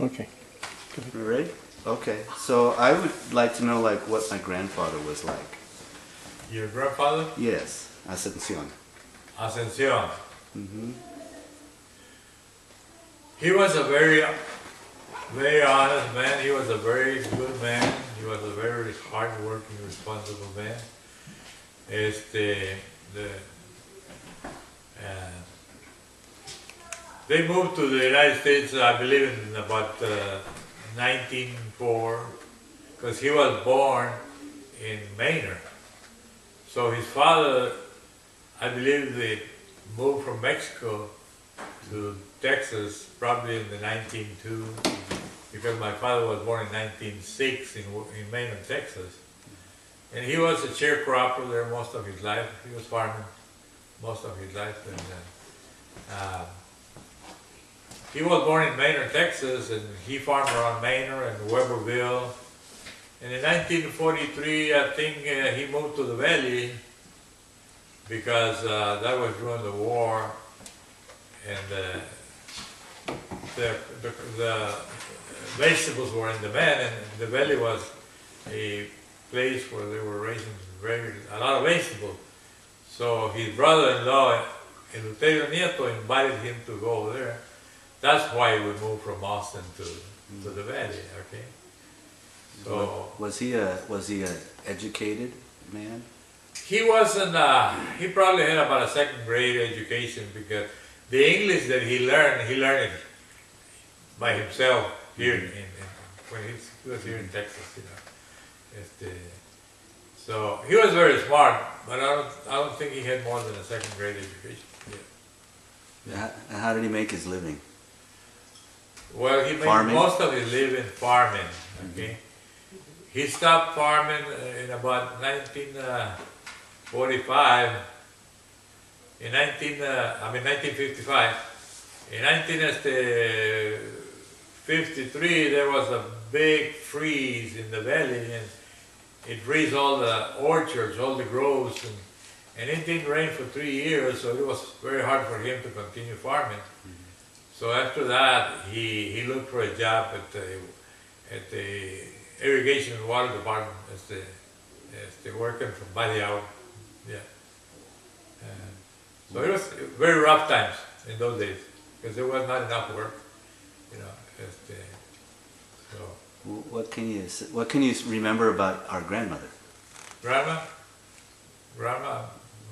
Okay. You ready? Okay. So I would like to know like what my grandfather was like. Your grandfather? Yes, Ascension. Ascension. Mm-hmm. He was a very, very honest man. He was a very good man. He was a very hard-working, responsible man. They moved to the United States, I believe, in about 1904, because he was born in Maine. So his father, I believe, they moved from Mexico to Texas, probably in the 1902, because my father was born in 1906 in Maine, Texas. And he was a sharecropper there most of his life. He was farming most of his life. And he was born in Maine, Texas, and he farmed around Maine and Weberville. And in 1943, I think he moved to the valley because that was during the war, and the vegetables were in demand, and the valley was a place where they were raising a lot of vegetables. So his brother-in-law, Eleuterio Nieto, invited him to go there. That's why we moved from Austin to the valley. Okay. So was he a educated man? he wasn't. He probably had about a second grade education, because the English that he learned it by himself here when he was here in Texas. So he was very smart, but I don't think he had more than a second grade education. Yeah. How did he make his living? Well, he made Farming? most of his living farming. Okay, he stopped farming in about 1945. In 1955. In 1953, there was a big freeze in the valley, and it froze all the orchards, all the groves, and it didn't rain for 3 years, so it was very hard for him to continue farming. So after that, he looked for a job at the irrigation and water department as the working by the hour. Yeah. So it was very rough times in those days, because there was not enough work, So. What can you remember about our grandmother? Grandma,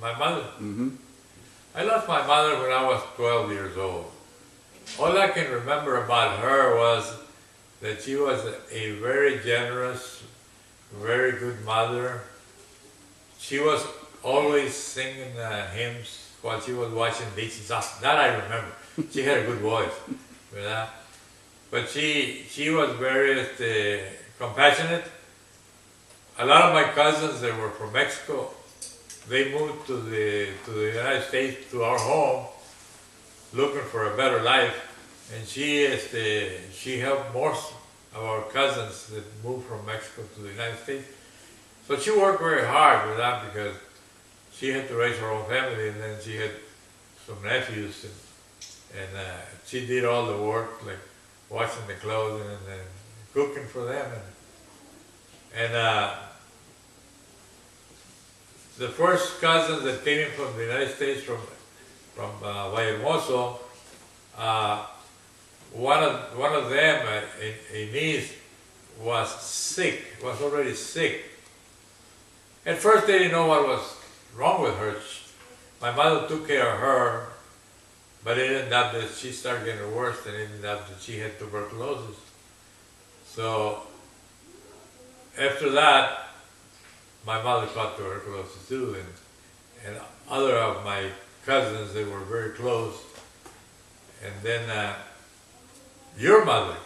my mother. Mm-hmm. I lost my mother when I was 12 years old. All I can remember about her was that she was a very generous, very good mother. She was always singing hymns while she was washing dishes. That I remember. She had a good voice, but she was very compassionate. A lot of my cousins, they were from Mexico. They moved to the United States, to our home, looking for a better life, and she helped most of our cousins that moved from Mexico to the United States. So she worked very hard with that, because she had to raise her own family, and then she had some nephews, and she did all the work, like washing the clothes and cooking for them. And the first cousins that came in from the United States, from Vallehermoso, one of them, a niece, was already sick. At first they didn't know what was wrong with her. My mother took care of her, but it ended up that she started getting worse, and it ended up that she had tuberculosis. So after that, my mother caught tuberculosis too, and other of my cousins, they were very close. And then your mother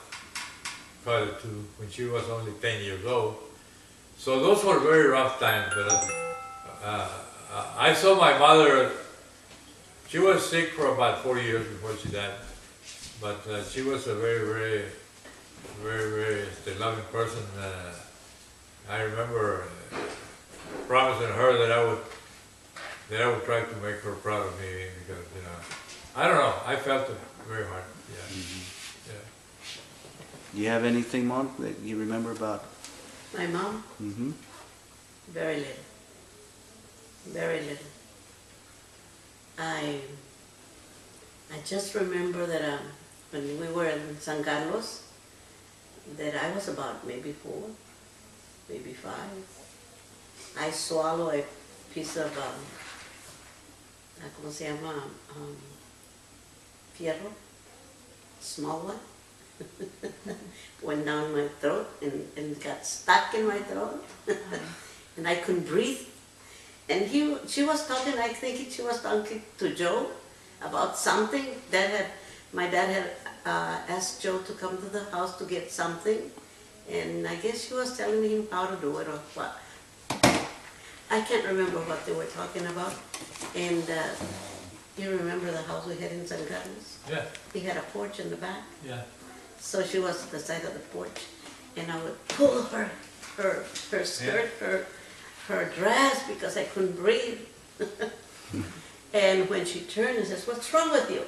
caught it too when she was only 10 years old. So those were very rough times. But I saw my mother. She was sick for about 4 years before she died. But she was a very, very, very, very loving person. I remember promising her that I would try to make her proud of me, because I don't know, I felt it very hard. Yeah. Mm-hmm. Yeah. You have anything, Mon, that you remember about? My mom? Mm-hmm. Very little. Very little. I just remember that when we were in San Carlos, that I was about maybe 4, maybe 5. I swallowed a piece of, ¿cómo se llama? Fierro, small one. Went down my throat and got stuck in my throat. And I couldn't breathe. And she was talking, I think she was talking to Joe about something that my dad had asked Joe to come to the house to get something. And I guess she was telling him how to do it or what. I can't remember what they were talking about. And you remember the house we had in San Carlos? Yeah. He had a porch in the back. Yeah. So she was at the side of the porch, and I would pull her skirt, her dress, because I couldn't breathe. And when she turned and says, "What's wrong with you?"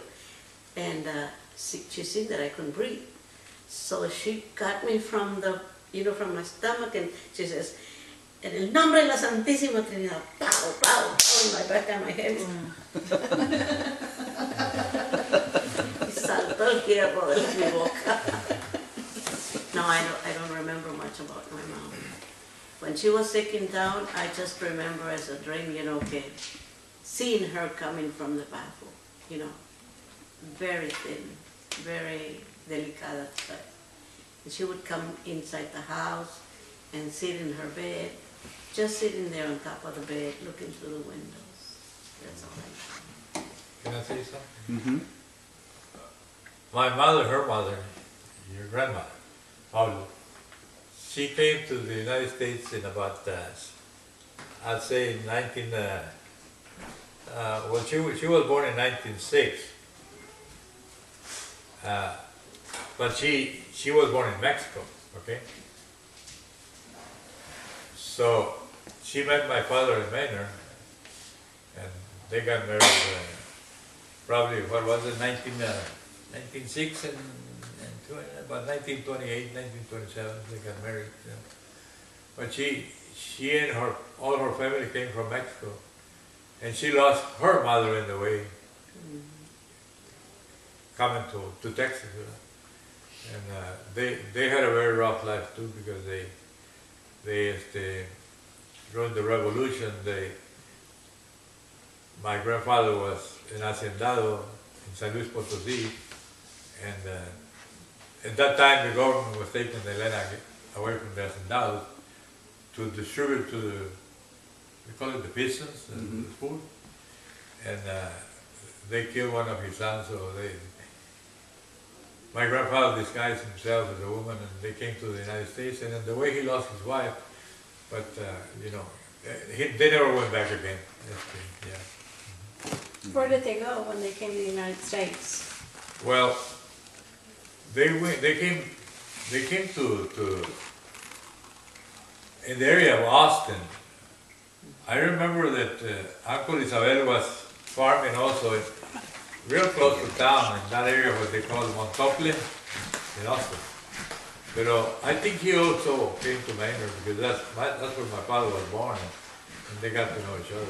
And she seen that I couldn't breathe. So she got me from from my stomach, and she says, "En el nombre de la Santísima Trinidad," pow, pow, pow, in my back and my head. Y saltó el hierro de mi boca. No, I don't remember much about my mom. When she was sick in town, I just remember as a dream, seeing her coming from the bathroom, very thin, very delicada. And she would come inside the house and sit in her bed, just sitting there on top of the bed, looking through the windows. That's all I know. Can I say something? Mm-hmm. My mother, her mother, your grandmother, Pablo, she came to the United States in about, I'd say 19, well, she was born in 1906, but she was born in Mexico, okay? So she met my father in Manor, and they got married probably, what was it, 1906 and about 1928, 1927, they got married. But she and all her family came from Mexico, and she lost her mother in the way, coming to Texas. And they had a very rough life too, because during the revolution, my grandfather was an hacendado in San Luis Potosí, and at that time the government was taking the land away from the hacendados to distribute to we call it the peasants, the food, and they killed one of his sons, so my grandfather disguised himself as a woman, and they came to the United States, and in the way he lost his wife, but they never went back again. Yeah. Where did they go when they came to the United States? Well, they came to in the area of Austin. I remember that Uncle Isabel was farming also real close to town, in that area what they call Montocle in Austin. But I think he also came to Manor, because that's where my father was born, and they got to know each other.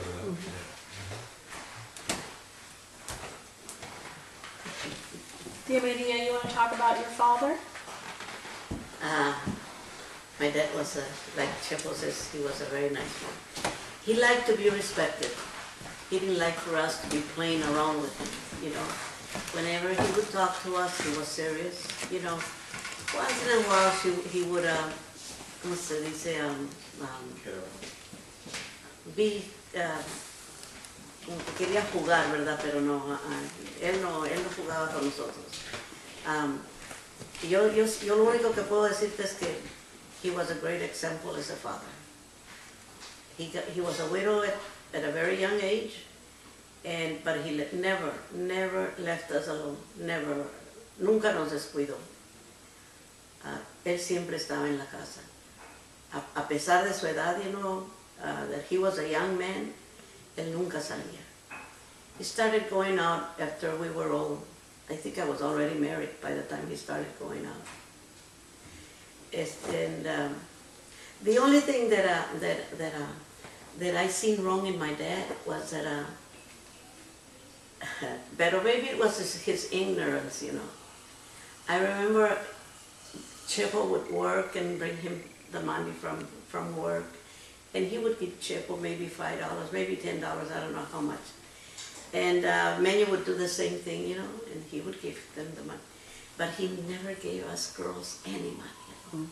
Tia Maria, you want to talk about your father? My dad was, like Chepo says, he was a very nice man. He liked to be respected. He didn't like for us to be playing around with him, Whenever he would talk to us, he was serious, Once in a while, he would, ¿cómo se dice? Como que quería jugar, ¿verdad? Pero no, él no jugaba con nosotros. Yo lo único que puedo decirte es que he was a great example as a father. He was a widow at a very young age, but he never left us alone. Never, nunca nos descuidó. Él siempre estaba en la casa. A pesar de su edad, that he was a young man, él nunca salía. He started going out after we were old. I think I was already married by the time he started going out. And the only thing that I seen wrong in my dad was that, but maybe it was his ignorance, you know. I remember Chepo would work and bring him the money from work, and he would give Chepo maybe $5, maybe $10, I don't know how much. And Manuel would do the same thing, you know, and he would give them the money. But he never gave us girls any money at all.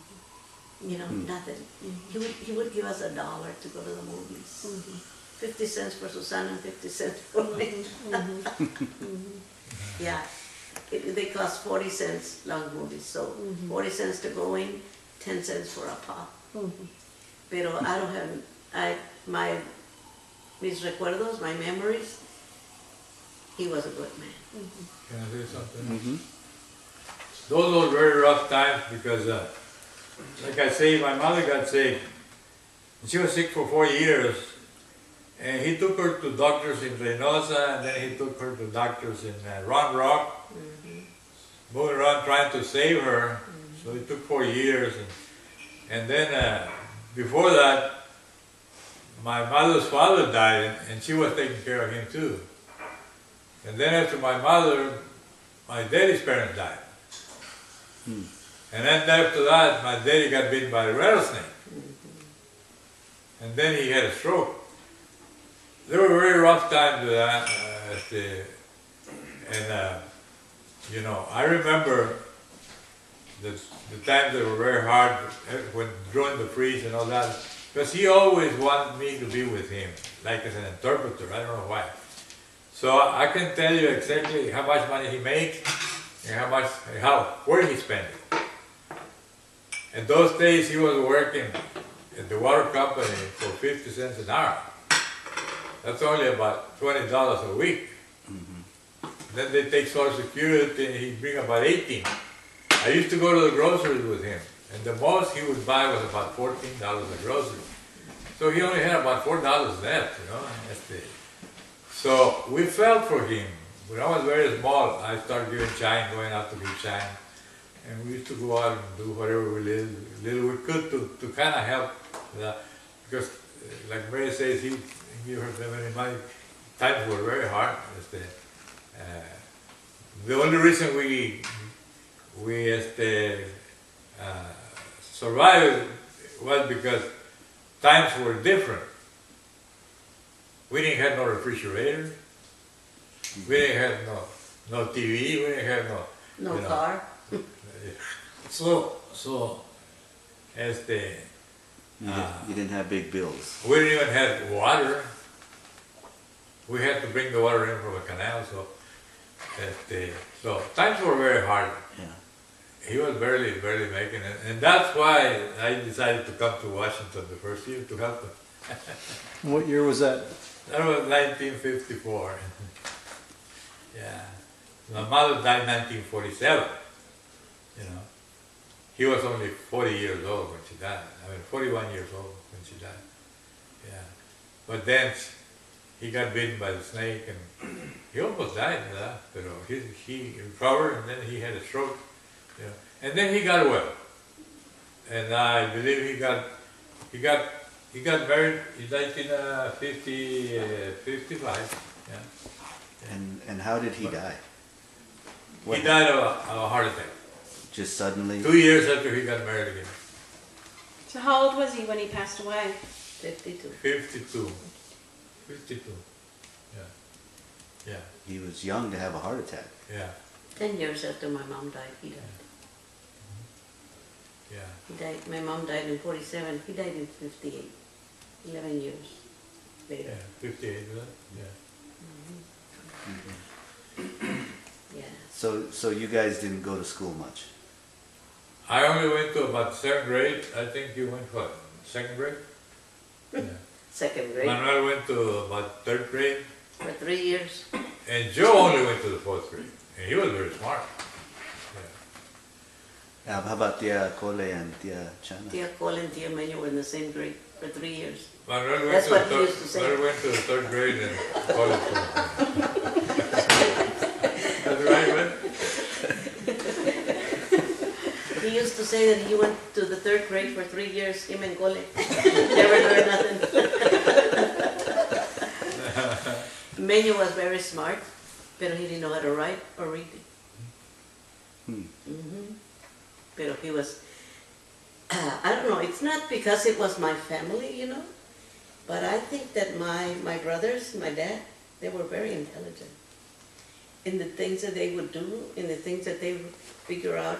You know, nothing. He would give us $1 to go to the movies. 50 cents for Susana and 50 cents for me. Yeah, they cost 40 cents long movies, so 40 cents to go in, 10 cents for a pop. Pero I don't have, mis recuerdos, my memories, he was a good man. Can I say something? Those were very rough times because, like I say, my mother got sick. She was sick for 4 years, and he took her to doctors in Reynosa, and then he took her to doctors in Round Rock, moving around trying to save her. So it took 4 years, and then before that, my mother's father died, and she was taking care of him too. And then after my mother, my daddy's parents died. And then after that, my daddy got bitten by a rattlesnake. And then he had a stroke. There were very rough times with that. You know, I remember the times that were very hard when during the freeze and all that, because he always wanted me to be with him, like as an interpreter. I don't know why. So I can tell you exactly how much money he makes and where he spent it. In those days, he was working at the water company for 50 cents an hour. That's only about $20 a week. Then they take Social Security and he bring about 18. I used to go to the groceries with him, and the most he would buy was about $14 a grocery. So he only had about $4 left, you know. So we felt for him. When I was very small, I started giving shine, going out to give shine. And we used to go out and do whatever little we could to kind of help. Because, like Mary says, he gave her them any money. Times were very hard. The only reason we survived was because times were different. We didn't have no refrigerator. We didn't have no TV. We didn't have no car. So you didn't have big bills. we didn't even have water. We had to bring the water in from a canal. So times were very hard. Yeah. He was barely making it, and that's why I decided to come to Washington the first year to help him. What year was that? That was 1954. Yeah. My mother died in 1947. You know. He was only 40 years old when she died. 41 years old when she died. Yeah. But then he got bitten by the snake and he almost died of that. But he recovered and then he had a stroke. You know. And then he got well. And I believe he got married in 1955. Yeah. And how did he die? He died of a heart attack. Just suddenly? 2 years after he got married again. So how old was he when he passed away? 52. 52. 52. Yeah. Yeah. He was young to have a heart attack. Yeah. 10 years after my mom died, he died. Yeah. He died. My mom died in 47. He died in 58. 11 years later. Yeah. 58, was it? Yeah. Yeah. So you guys didn't go to school much? I only went to about 7th grade. I think you went what? 2nd grade? Yeah. 2nd grade. Manuel went to about 3rd grade. For 3 years. And Joe only went to the 4th grade. And he was very smart. Yeah. How about Tia Cole and Tia Chana? Tia Cole and Tia Manuel were in the same grade for 3 years. Manuel went, That's to, what the he used to say. Manuel went to the 3rd grade and college. That's right, man. He used to say that he went to the 3rd grade for 3 years, him and Gole. Never learned nothing. Meño was very smart, but he didn't know how to write or read. But he was, I don't know, it's not because it was my family, you know, but I think that my brothers, my dad, they were very intelligent in the things that they would do, in the things that they would figure out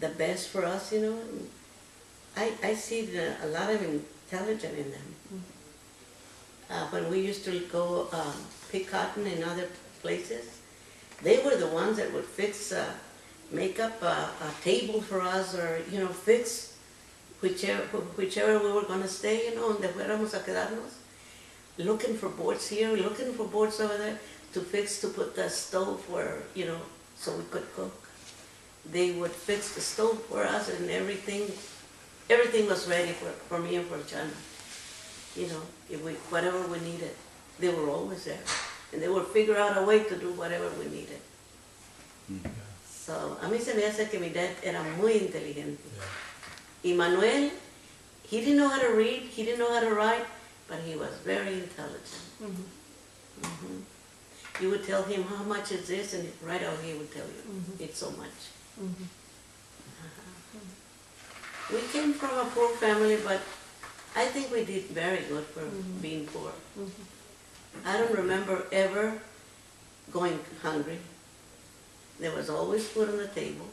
the best for us, you know. I see a lot of intelligence in them. When we used to go pick cotton in other places, they were the ones that would make up a table for us, or, you know, fix whichever we were going to stay, you know, donde fuéramos a quedarnos. Looking for boards here, looking for boards over there to put the stove where, you know, so we could cook. They would fix the stove for us, and everything was ready for me and for Chana. You know, whatever we needed, they were always there. And they would figure out a way to do whatever we needed. So, a mí se me hace que mi dad era muy inteligente. Y Manuel, he didn't know how to read, he didn't know how to write, but he was very intelligent. You would tell him, how much is this? And right out he would tell you, it's so much. We came from a poor family, but I think we did very good for being poor. I don't remember ever going hungry. There was always food on the table.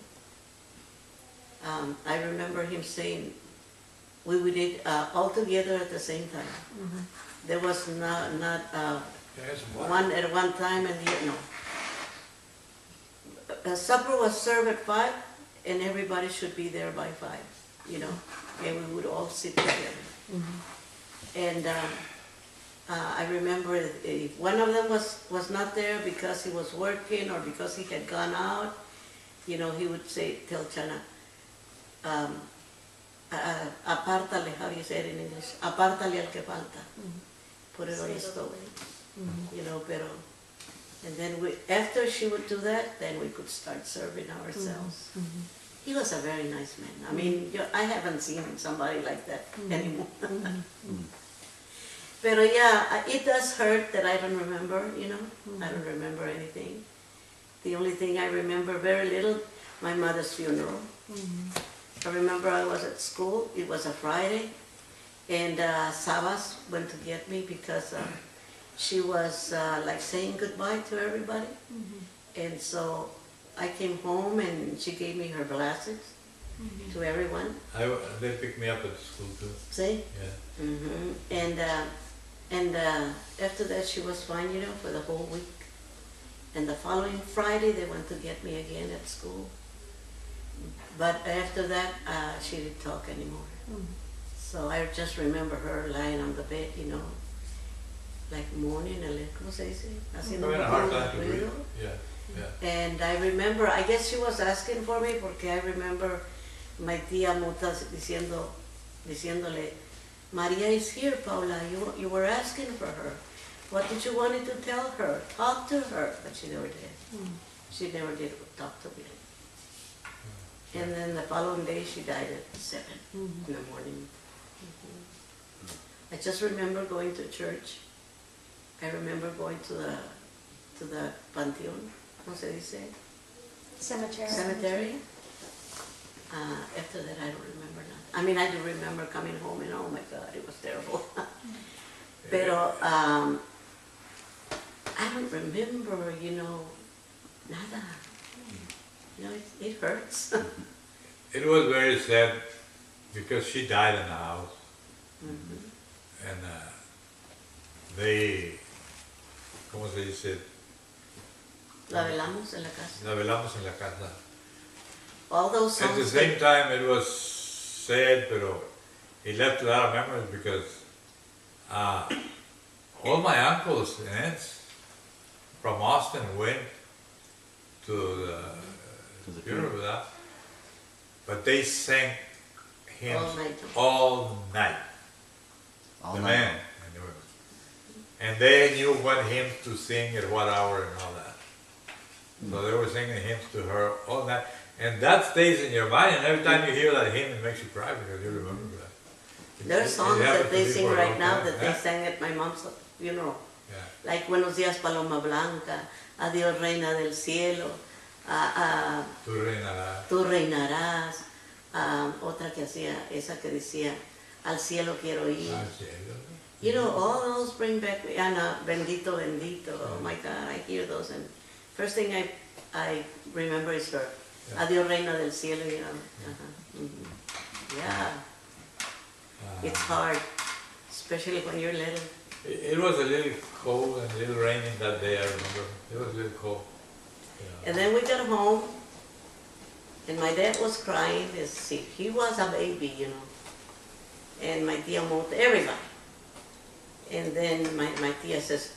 I remember him saying, we would eat all together at the same time. There was not one at one time and the other, no. Supper was served at 5, and everybody should be there by 5, you know, and we would all sit together. And I remember if one of them was not there because he was working or because he had gone out, you know, he would tell Chana, apártale, how do you say it in English? Apártale al que falta. Put it on the stove. You know, and then after she would do that, then we could start serving ourselves. He was a very nice man. I mean, I haven't seen somebody like that anymore. Pero yeah, it does hurt that I don't remember, you know. I don't remember anything. The only thing I remember very little, my mother's funeral. I remember I was at school, it was a Friday, and Sabas went to get me because she was like saying goodbye to everybody. And so I came home and she gave me her glasses to everyone. They picked me up at school too. See? Yeah. And after that she was fine, you know, for the whole week. And the following Friday they went to get me again at school. But after that she didn't talk anymore. So I just remember her lying on the bed, you know, like moaning, ¿cómo se dice? Haciendo Having a hard time to breathe. Yeah. And I remember, I guess she was asking for me, porque I remember my tía Muta diciéndole, Maria is here, Paula, you were asking for her. What did you want to tell her? Talk to her. But she never did. She never did talk to me. And then the following day she died at 7 in the morning. I just remember going to church. I remember going to the panteón, ¿cómo se dice? Cemetery. After that, I don't remember nothing. I mean, I do remember coming home and oh my God, it was terrible. Pero I don't remember, you know, nada. You know, it hurts. It was very sad because she died in the house. And they, ¿cómo se dice? La velamos en la casa. La velamos en la casa. All those songs. At the same time, it was sad, pero it left a lot of memories because all my uncles and aunts from Austin went to the funeral with us, but they sang hymns all night. The man and the women. And they knew what hymns to sing at what hour and all that. So they were singing hymns to her all night. And that stays in your mind, and every time you hear that hymn, it makes you cry because you remember that. There are songs happened that to they me sing for a right long now time, that they yeah. sang at my mom's funeral. Yeah. Like Buenos Días Paloma Blanca, Adiós Reina del Cielo, Tú reinarás. Tú reinarás, otra que hacía, esa que decía, Al cielo quiero ir. Al cielo. You know, all those bring back, Ana, Bendito, Bendito, oh my God, I hear those, and first thing I remember is her. Yeah. Adiós Reina del Cielo, you know. Yeah, it's hard, especially when you're little. It was a little cold and a little raining that day, I remember. It was a little cold. Yeah. And then we got home, and my dad was crying. He was a baby, you know. And my tia moved everybody. And then my tia says,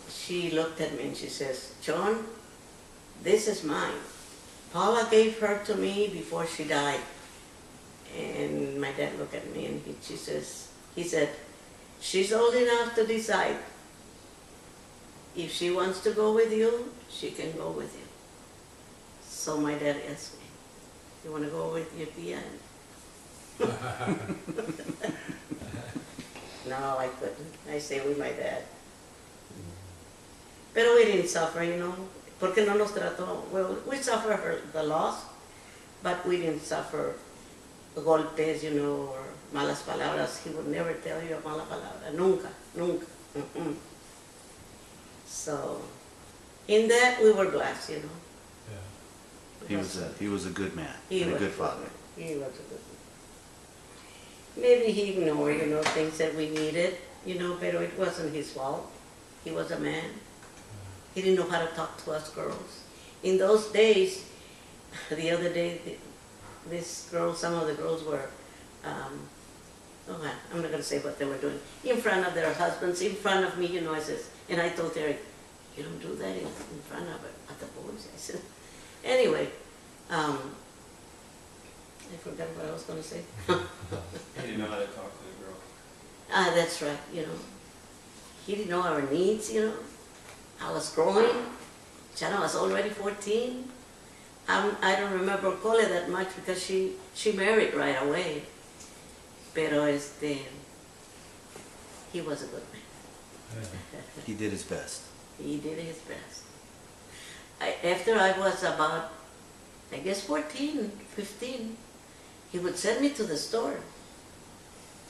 she looked at me and she says, John, this is mine. Paula gave her to me before she died. And my dad looked at me and he said, she's old enough to decide. If she wants to go with you, she can go with you. So my dad asked me, you want to go with your tia? No, I couldn't. I stayed with my dad. Pero we didn't suffer, you know, porque no nos trató. Well, we suffered the loss, but we didn't suffer golpes, you know, or malas palabras. He would never tell you a mala palabra. Nunca, nunca. So, in that we were blessed, you know. Yeah. He was a good man He and a was good father. He was a good man. Maybe he ignored, you know, things that we needed, you know, but it wasn't his fault. He was a man. He didn't know how to talk to us girls. In those days, the other day, some of the girls were, I'm not going to say what they were doing, in front of their husbands, in front of me, you know, I says, and I told Terry, you don't do that in front of other boys. I said, anyway, I forgot what I was going to say. He didn't know how to talk to the girl. That's right, you know. He didn't know our needs, you know. I was growing. Chana was already 14. I don't remember Cole that much because she married right away. Pero he was a good man. He did his best. He did his best. After I was about, I guess 14, 15, he would send me to the store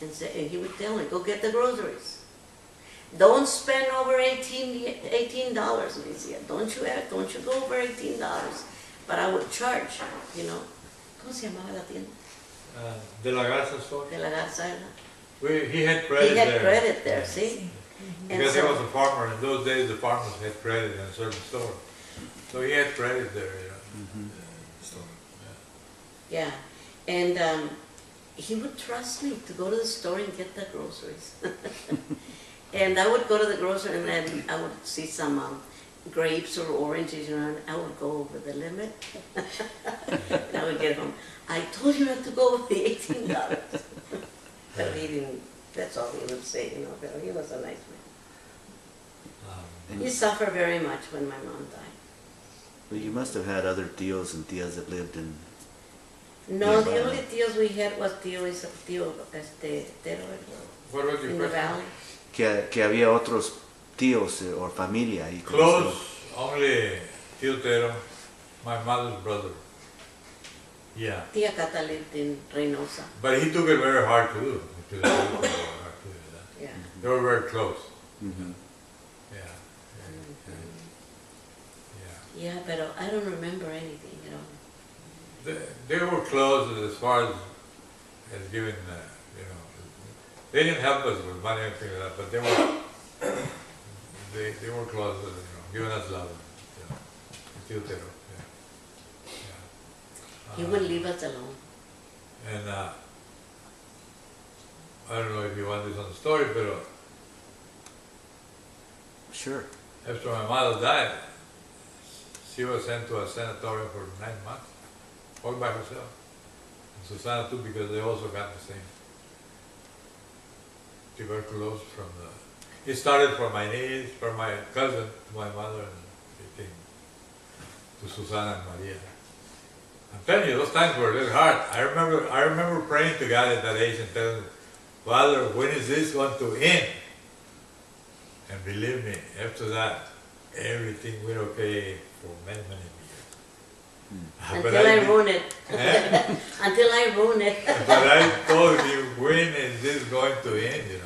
and he would tell me, go get the groceries. Don't spend over $18, Alicia. Don't you go over $18. But I would charge, you know. ¿Cómo se llamaba la tienda? De la Garza store. De la Garza. He had credit there. He had credit there, see? And Because he so- was a farmer. In those days, the farmers had credit in a certain store. So he had credit there, you know. So, Yeah, and he would trust me to go to the store and get the groceries. And I would go to the grocery and then I would see some grapes or oranges, you know, and I would go over the limit. And I would get home. I told you not to go over the $18. But he didn't, that's all he would say, you know, but he was a nice man. He suffered very much when my mom died. But you must have had other tios and tias that lived in. No, Yeah, the but- only tios we had was Tero, what was your in the question? valley. Que había otros tíos or familia ahí. con Close, usted. only Tío Tero, my mother's brother. Yeah. Tia Cata lived in Reynosa. But he took it very hard to do. Yeah. They were very close. Mhm. Yeah. Yeah. Yeah, but I don't remember anything, you know. They were close as far as giving, you know, they didn't help us with money or anything like that, but they were close, you know, giving us love, you know. Tío Tero, yeah. He wouldn't leave us alone. And I don't know if you want this on the story, but Sure. after my mother died, she was sent to a sanatorium for 9 months, all by herself. And Susana too, because they also got the same tuberculosis from the. It started from my niece, from my cousin to my mother, and it came. to Susana and Maria. I'm telling you, those times were a little hard. I remember praying to God at that age and telling him, Father, when is this going to end? And believe me, after that, everything went okay for many, many years. Until I ruin it. Until I ruin it. But I told you, when is this going to end, you know?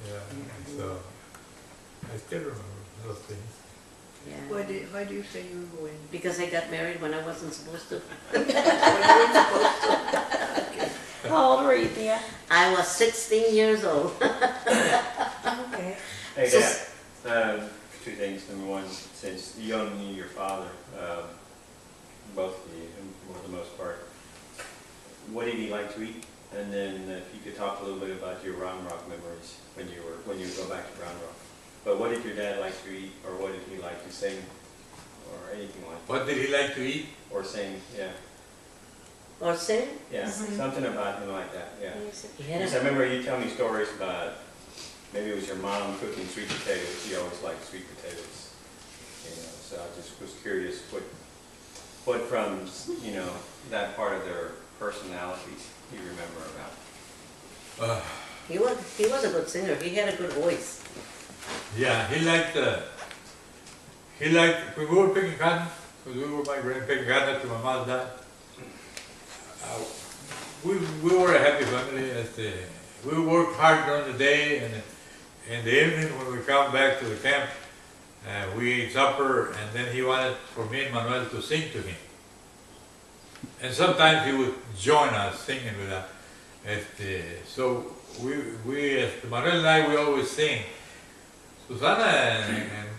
Yeah, so I still remember those things. Yeah. Why do you say you were going? Because I got married when I wasn't supposed to. How old were you, Thea? I was 16 years old. Okay. Hey, So- Dad, two things. Number one, since you only knew your father, both of you, for the most part, what did he like to eat? And then if you could talk a little bit about your Round Rock memories when you go back to Round Rock. But what did your dad like to eat, or what did he like to sing, or anything like that? What did he like to eat? Or sing, yeah. Or say, Yeah, something about him like that, yeah. yeah. Because I remember you telling me stories about, maybe it was your mom cooking sweet potatoes. She always liked sweet potatoes. You know, so I just was curious what from, you know, that part of their personalities you remember about. He was a good singer. He had a good voice. Yeah, he liked, when we were picking cotton, because we were migrating, picking cotton to my mom's dad, we were a happy family. We worked hard during the day, and in the evening when we come back to the camp, we ate supper, and then he wanted for me and Manuel to sing to him. And sometimes he would join us singing with us. So Manuel and I, we always sing. Susana and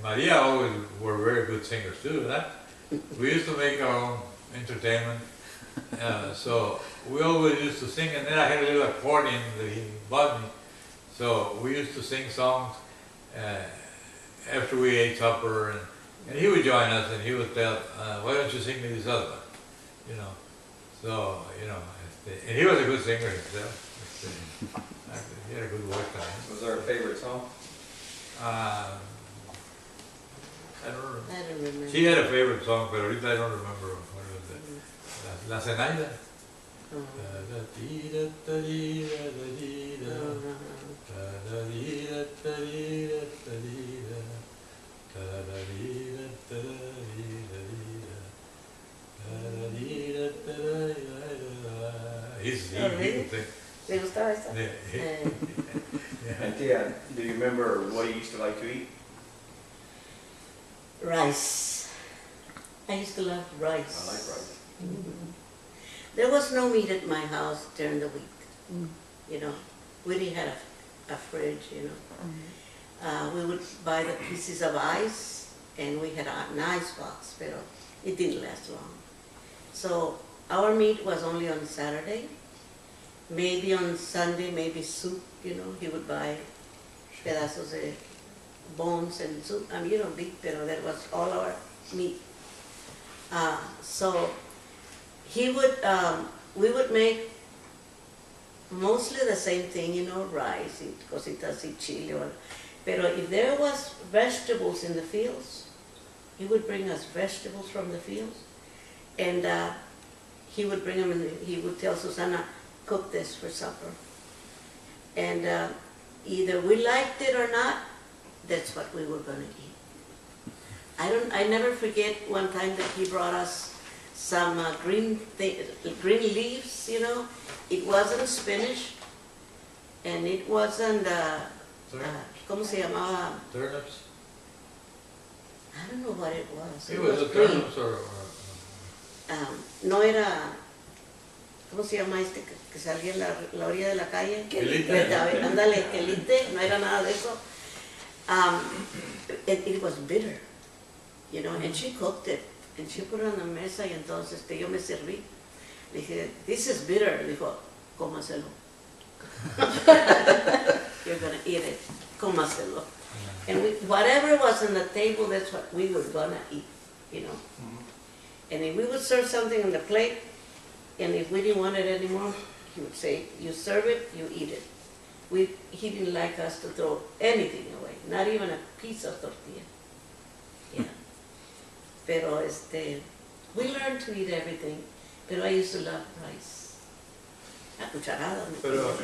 Maria always were very good singers too. We used to make our own entertainment. So we always used to sing, and then I had a little accordion that he bought me. So we used to sing songs after we ate supper, and he would join us, and he would tell, why don't you sing me this other one? You know, so, you know, and he was a good singer himself. He had a good voice. Was there a favorite song? I don't remember. I don't remember. She had a favorite song, but I don't remember what it was. La Zenaida. Oh. He really? could sing. ¿Le gustaba esa? Yeah. Yeah. And Tia, do you remember what he used to like to eat? Rice. I used to love rice. I like rice. There was no meat at my house during the week. You know, we didn't have a fridge, you know. We would buy the pieces of ice, and we had an ice box, but it didn't last long. So our meat was only on Saturday. Maybe on Sunday, maybe soup, you know. He would buy pedazos de bones and soup. I mean, you know, big, pero that was all our meat. So he would, we would make mostly the same thing, you know, rice, cositas y chile. Pero if there was vegetables in the fields, he would bring us vegetables from the fields, and he would bring them, and he would tell Susana, cook this for supper. And either we liked it or not, that's what we were going to eat. I never forget one time that he brought us some green leaves, you know. It wasn't spinach, and it wasn't, ¿cómo se llamaba? Turnips? I don't know what it was. It was green. turnips or No era, ¿cómo se llama este que salía en la orilla de la calle? Quelite. Ándale, quelite, no era nada de eso. It was bitter, you know, and she cooked it, and she put it on the mesa, y entonces yo me serví. Le dije, this is bitter. Le dijo, cómaselo. You're going to eat it, cómaselo. And whatever was on the table, that's what we were going to eat, you know. And if we would serve something on the plate, and if we didn't want it anymore, he would say, you serve it, you eat it. He didn't like us to throw anything away, not even a piece of tortilla. Yeah. pero we learned to eat everything, pero I used to love rice. A cucharada. Pero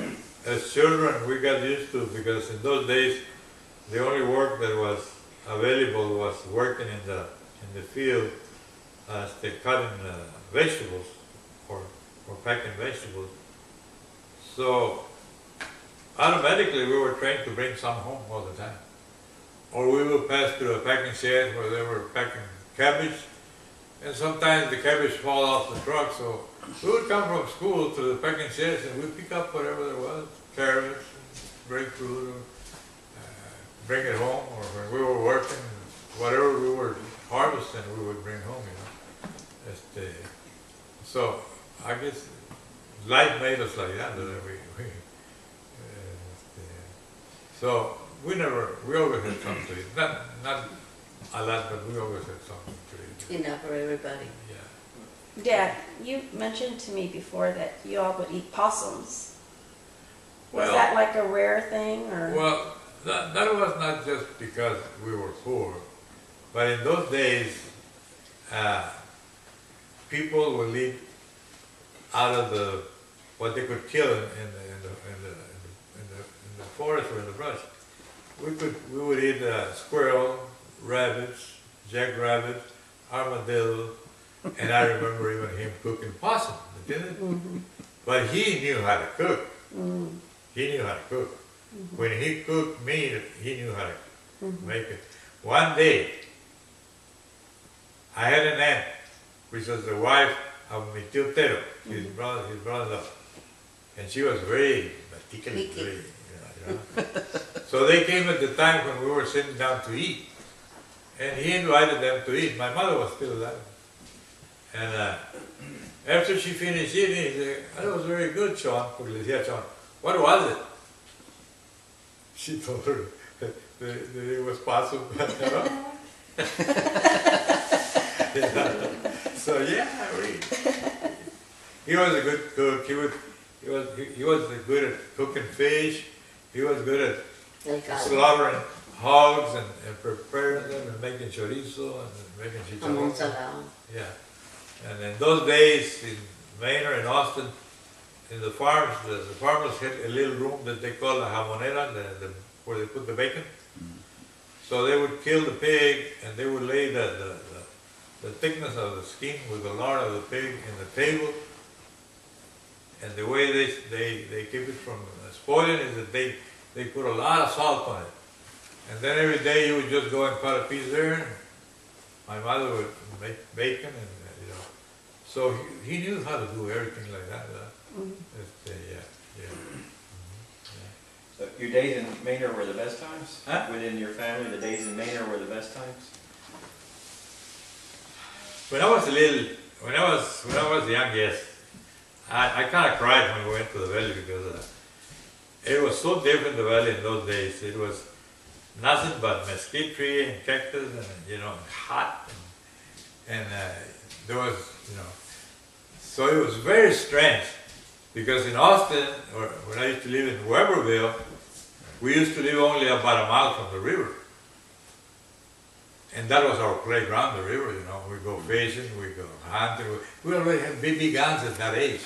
as children, we got used to it because in those days, the only work that was available was working in the field, cutting vegetables or packing vegetables. So automatically, we were trained to bring some home all the time. Or we would pass through a packing shed where they were packing cabbage, and sometimes the cabbage fall off the truck, so we would come from school to the packing sheds and we'd pick up whatever there was, carrots, grapefruit, or bring it home, or when we were working, whatever we were harvesting, we would bring home, so I guess life made us like that. So we always had something to eat. Not a lot, but we always had something to eat. Enough for everybody. Yeah. Dad, you mentioned to me before that you all would eat possums. Was Well- that like a rare thing, or? Well, that was not just because we were poor, but in those days, people would eat out of what they could kill in the forest or in the brush. We would eat squirrel, rabbits, jackrabbits, armadillo, and I remember even him cooking possum, didn't it? Mm-hmm. But he knew how to cook. Mm-hmm. He knew how to cook. Mm-hmm. When he cooked meat, he knew how to Mm-hmm. make it. One day, I had an aunt, which was the wife of mi tío Tero, his brother-in-law, and she was very particularly Picky. very, you know. So they came at the time when we were sitting down to eat, and he invited them to eat. My mother was still alive, and after she finished eating, he said, "That was very good, Sean." Porque le decía Sean, "What was it?" She told her that it was possum. So yeah, he was a good cook. He was good at cooking fish. He was good at slaughtering hogs and preparing them and making chorizo and making Jamón chicharrón. salado. Yeah. And in those days in Maine or in Austin, in the farms, the farmers had a little room that they call a jamonera, where they put the bacon. So they would kill the pig and they would lay the thickness of the skin with the lard of the pig in the table. And the way they keep it from spoiling is that they put a lot of salt on it. And then every day you would just go and cut a piece there, and my mother would make bacon, and so he knew how to do everything like that. So your days in Manor were the best times? Huh? Within your family, the days in Manor were the best times? When I was young, yes, I kind of cried when we went to the valley because it was so different, the valley in those days. It was nothing but mesquite tree and cactus and, hot. And there was, so it was very strange because in Austin, or when I used to live in Weberville, we used to live only about a mile from the river. And that was our playground, the river, We go fishing, we go hunting. We already had BB guns at that age,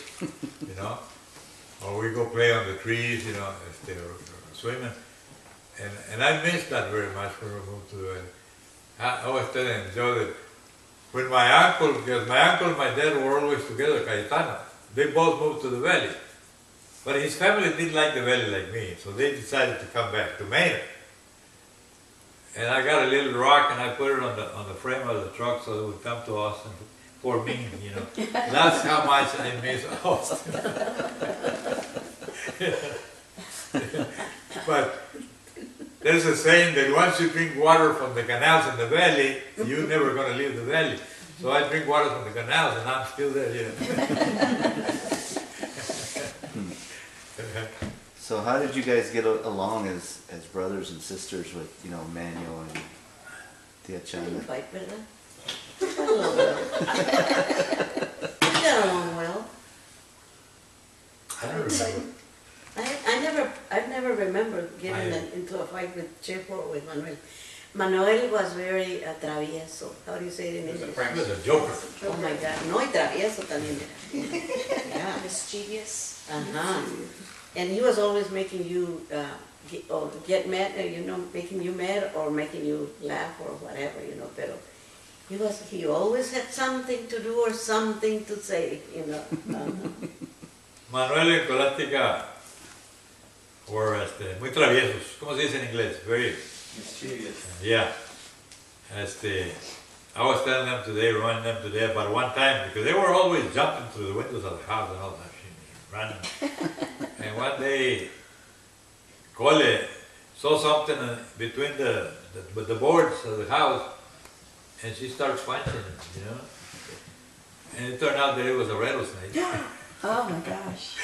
Or we go play on the trees, or swimming. And I missed that very much when we moved to the valley. I was telling Joe that when my uncle, because my uncle and my dad were always together, Cayetano, they both moved to the valley. But his family didn't like the valley like me, so they decided to come back to Maine. And I got a little rock and I put it on the frame of the truck so it would come to Austin for me, That's how much I miss Austin. But there's a saying that once you drink water from the canals in the valley, you're never going to leave the valley. So I drink water from the canals and I'm still there, So how did you guys get along as brothers and sisters with, Manuel and Tia We Chana? didn't fight, but we got along well. We got along well. I don't remember. I've never remembered getting into a fight with Chip or with Manuel. Manuel was very travieso. How do you say it in He was a English? He was prankster. a joker. Oh my God, no, y travieso también. Yeah. Mischievous. Uh-huh. And he was always making you get mad, making you mad or making you laugh or whatever, pero he always had something to do or something to say. Manuel y Colástica were muy traviesos. ¿Cómo se dice en inglés? Very, Mischievous. yeah. I was telling them today, running them today about one time, because they were always jumping through the windows of the house and all that shit, running. And one day, Cole saw something between the boards of the house, and she started punching it, And it turned out that it was a rattlesnake. Oh my gosh.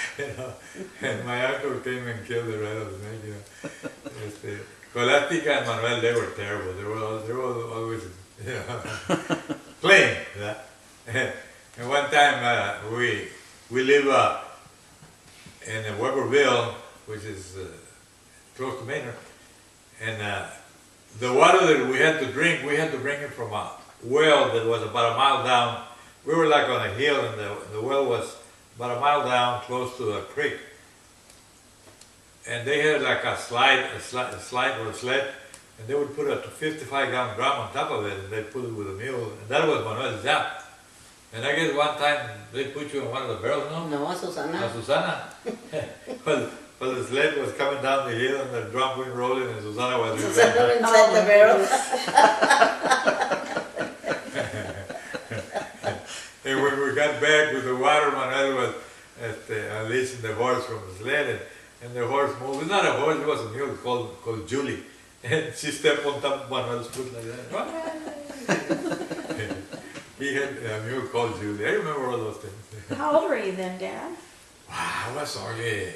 And my uncle came and killed the rattlesnake, Colástica and Manuel, they were terrible. They were always, playing. And one time we live in Weberville, which is close to Maynard, and the water that we had to drink it from a well that was about a mile down. We were like on a hill, and the well was about a mile down, close to a creek. And they had like a slide or a sled, and they would put a 55-gallon drum on top of it, and they'd pull it with a mule, and that was Manuel's job. And I guess one time they put you in one of the barrels, no? No, Susana. Susana. Well, the sled was coming down the hill, and the drum went rolling, and Susana was Susana inside the barrel. And when we got back with the water, Manuel was unleashing the horse from the sled, and the horse moved. It's not a horse, it was a mule called Julie. And she stepped on top of Manuel's foot like that. He had a mule called Julie. I remember all those things. How old were you then, Dad? Wow, I was only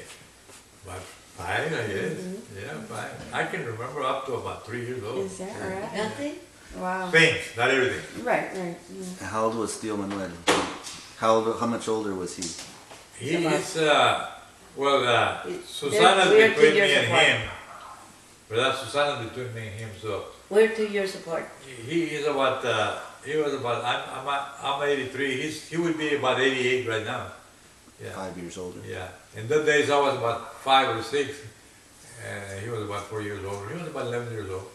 about 5, I guess. Yeah, 5. I can remember up to about 3 years old. Is that right? Nothing? Wow. Things, not everything. Right. Yeah. How old was Tío Manuel? How much older was he? He's, Susana's we're 2 between me years and apart. him. But that's Susana's between me and him, so We're 2 years apart. he was about, I'm 83, he would be about 88 right now. Yeah. 5 years older. Yeah. In those days I was about 5 or 6, and he was about 4 years older. He was about 11 years old,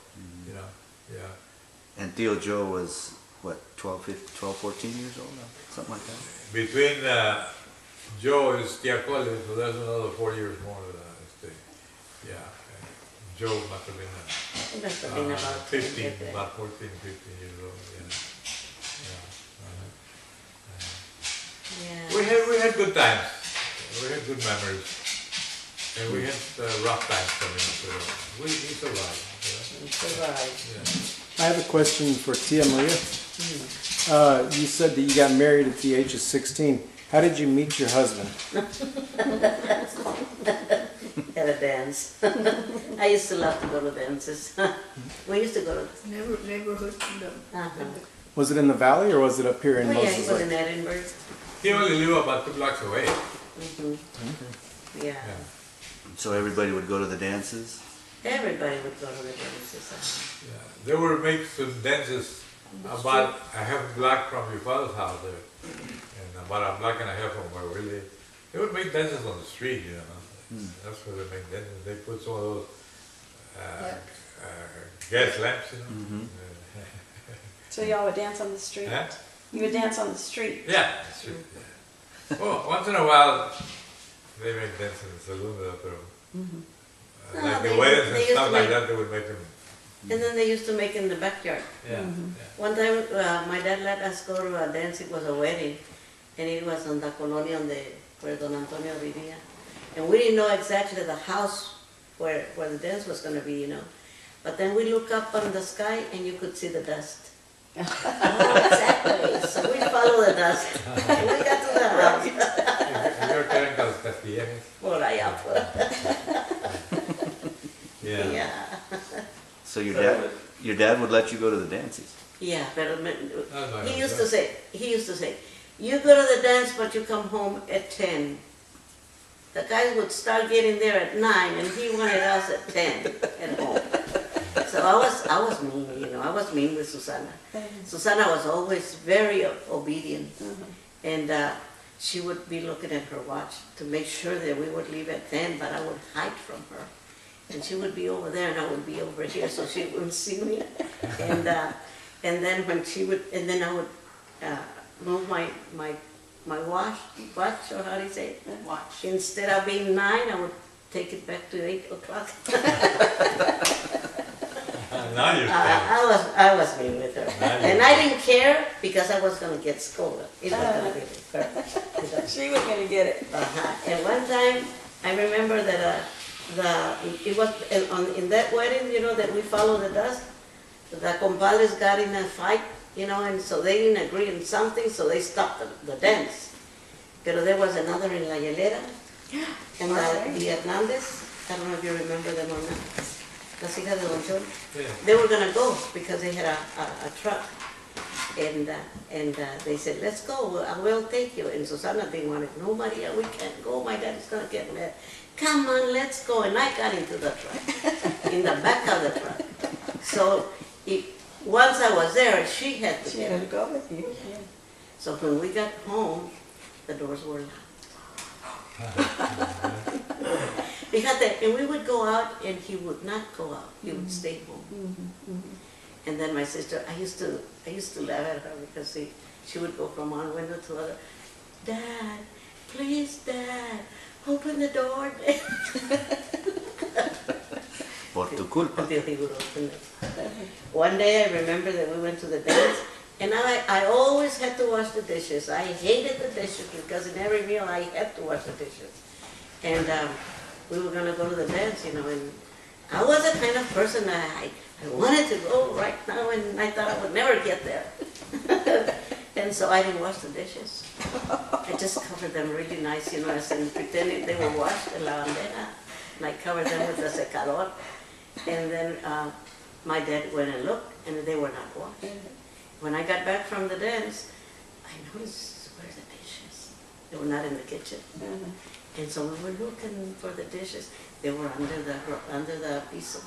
yeah. And Tío Joe was, what, 12, 14 years old now? Something like that? Between Joe and Tia Cole, so that's another 4 years more. Yeah. Joe must have been It must have been about 15, 15. about 14, 15 years old. Yeah. We had good times. We had good memories, and we had rough times coming. So we survived. Survived. I have a question for Tia Maria. You said that you got married at the age of 16. How did you meet your husband? At a dance. I used to love to go to dances. We used to go to. Neighborhood, no. Uh-huh. Was it in the valley or was it up here in Oh yeah, he Moses was Lake? in Edinburgh. He only lived about 2 blocks away. Yeah. Yeah. So everybody would go to the dances? Everybody would go to the dances. Yeah. They would make some dances about a half block from your father's house there, and about a block and a half from where we live. They would make dances on the street, That's where they make dances. They put some of those gas lamps, So y'all would dance on the street? Huh? You would dance on the street? Yeah, that's true. Yeah. Well, once in a while, they make dances in the saloon, No, like the they- weddings they and used stuff to like make- that, they would make them. And then they used to make in the backyard. Yeah, One time, my dad let us go to a dance. It was a wedding, and it was on the colonia where Don Antonio vivía. And we didn't know exactly the house where the dance was going to be, But then we look up on the sky, and you could see the dust. Oh, exactly. So we follow the dust. And we got to the house. You're telling us Castellanos. Por allá, por. Yeah. Yeah. So your dad would let you go to the dances? Yeah, but no, he used to say, you go to the dance, but you come home at 10. The guys would start getting there at 9, and he wanted us at 10 at home. So So I was mean, you know, I was mean with Susana. Susana was always very obedient, and she would be looking at her watch to make sure that we would leave at 10, but I would hide from her. And she would be over there and I would be over here so she wouldn't see me. And then when she would, and then I would move my watch, or how do you say it? Watch. Instead of being 9, I would take it back to 8 o'clock. Now you're I was mean with her. And I didn't care because I was going to get scolded. It was going to be her. She was gonna get it. And one time, I remember that it was in that wedding, you know, that we follow the dust. The compadres got in a fight, you know, and so they didn't agree on something, so they stopped the dance. Pero there was another in La Hielera, and the Hernandez, I don't know if you remember them or not, las hijas de Don Chon. Yeah. They were gonna go because they had a truck, and they said, let's go, I will take you. And Susana didn't want it. No, Maria, we can't go, my dad's gonna get mad. Come on, let's go. And I got into the truck, in the back of the truck. So once I was there, she had to She get had to it. go with you. So when we got home, the doors were locked. Fíjate, and we would go out and he would not go out. He would stay home. And then my sister, I used to laugh at her because she would go from one window to the other. Dad, please, Dad, open the door. Por tu culpa. Until he would open it. One day I remember that we went to the dance, and I always had to wash the dishes. I hated the dishes because in every meal I had to wash the dishes. And we were going to go to the dance, you know, and I was the kind of person that I wanted to go right now, and I thought I would never get there. And so I didn't wash the dishes. I just covered them really nice, you know, and pretending they were washed in la bandera. And I covered them with the secador. And then my dad went and looked, and they were not washed. When I got back from the dance, I noticed, where's the dishes? They were not in the kitchen. And so we were looking for the dishes. They were under the piso.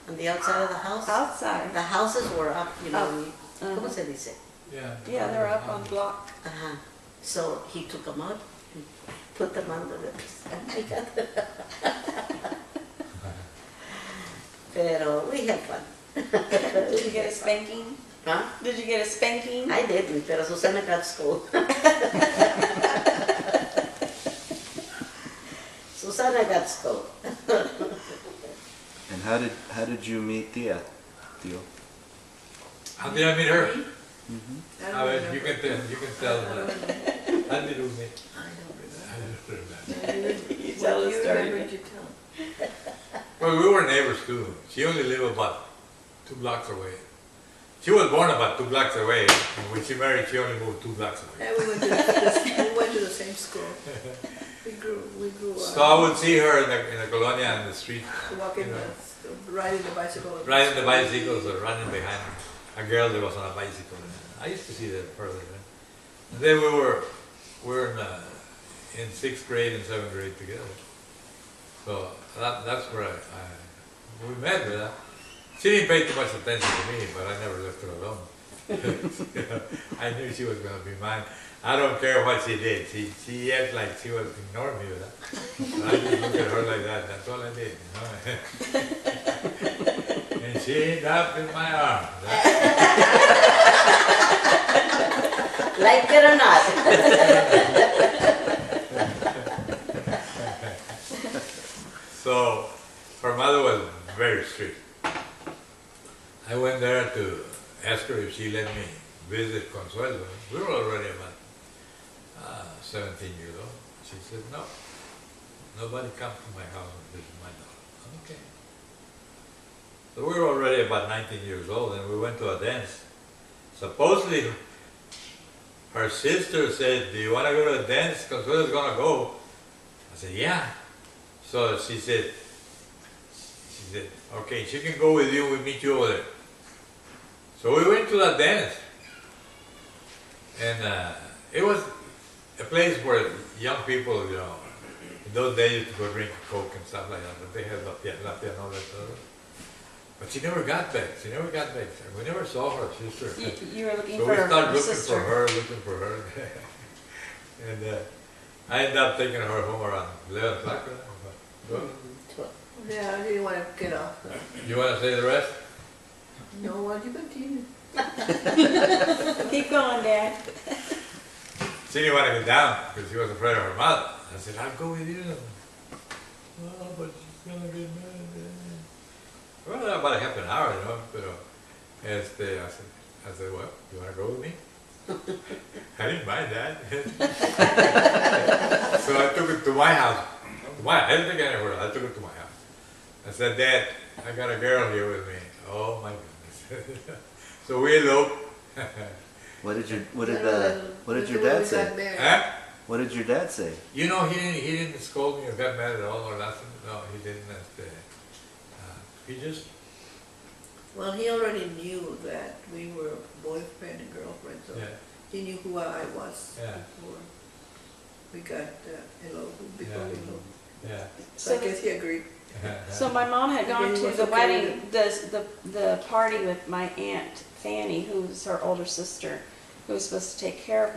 On the outside of the house. Outside. The houses were up, you know. ¿Cómo se dice? Yeah. Yeah, they're up on block. So he took them out and put them under the piso. Pero we had fun. Did you get a spanking? Huh? Did you get a spanking? I didn't, pero Susana got scolded. Susana got scolded. And how did you meet Tia, Tio? How did I meet her? I I don't mean, remember. you can tell I don't that. remember. How did you meet? I don't remember. I just remember. You tell What the you story. remember, you tell. Well, we were neighbors too. She only lived about 2 blocks away. She was born about 2 blocks away, and when she married, she only moved 2 blocks away. Yeah, we went to the same school. We grew So I would see her in the colonia in the street, walking, you know, riding the bicycle. riding the bicycles or running behind a girl that was on a bicycle. I used to see that further. And then we were in 6th grade and 7th grade together. So that's where we met with her. She didn't pay too much attention to me, but I never left her alone. I knew she was going to be mine. I don't care what she did. She acted like she was ignoring me with that. But I just looked at her like that. That's all I did. You know? And she ended up in my arms. Like it or not. So her mother was very strict. I went there to ask her if she let me visit Consuelo. We were already about 17 years old. She said, no, nobody comes to my house and visit my daughter. Okay. So we were already about 19 years old, and we went to a dance. Supposedly, her sister said, do you want to go to a dance? Consuelo's going to go. I said, yeah. So she said, okay, she can go with you, we'll meet you over there. So we went to that dance. And it was a place where young people, you know, in those days used to go drink Coke and stuff like that, but they had La Pianola. But she never got back. She never got back. We never saw her sister. You were looking So for we started her looking sister. looking for her. And I ended up taking her home around 11 o'clock. Yeah, I didn't want to get off. You want to say the rest? No, why don't you continue? Keep going, Dad. She didn't want to get down because she was afraid of her mother. I said, I'll go with you. Oh, but she's going to get mad. Well, about a half an hour, you know. But, I said, well, you want to go with me? I didn't mind that. So I took it to my house. I didn't take it anywhere. I took it to my house. I said, Dad, I got a girl here with me. Oh my goodness. So we eloped. What did your dad say? Huh? What did your dad say? You know, he didn't scold me or got mad at all or nothing. No, he didn't. He just, Well, he already knew that we were boyfriend and girlfriend, so yeah, he knew who I was Yeah. before we got eloped, before we eloped. yeah. So I guess he agreed. So my mom had gone Maybe to was the okay wedding, the party with my Aunt Fanny, who's her older sister, who was supposed to take care of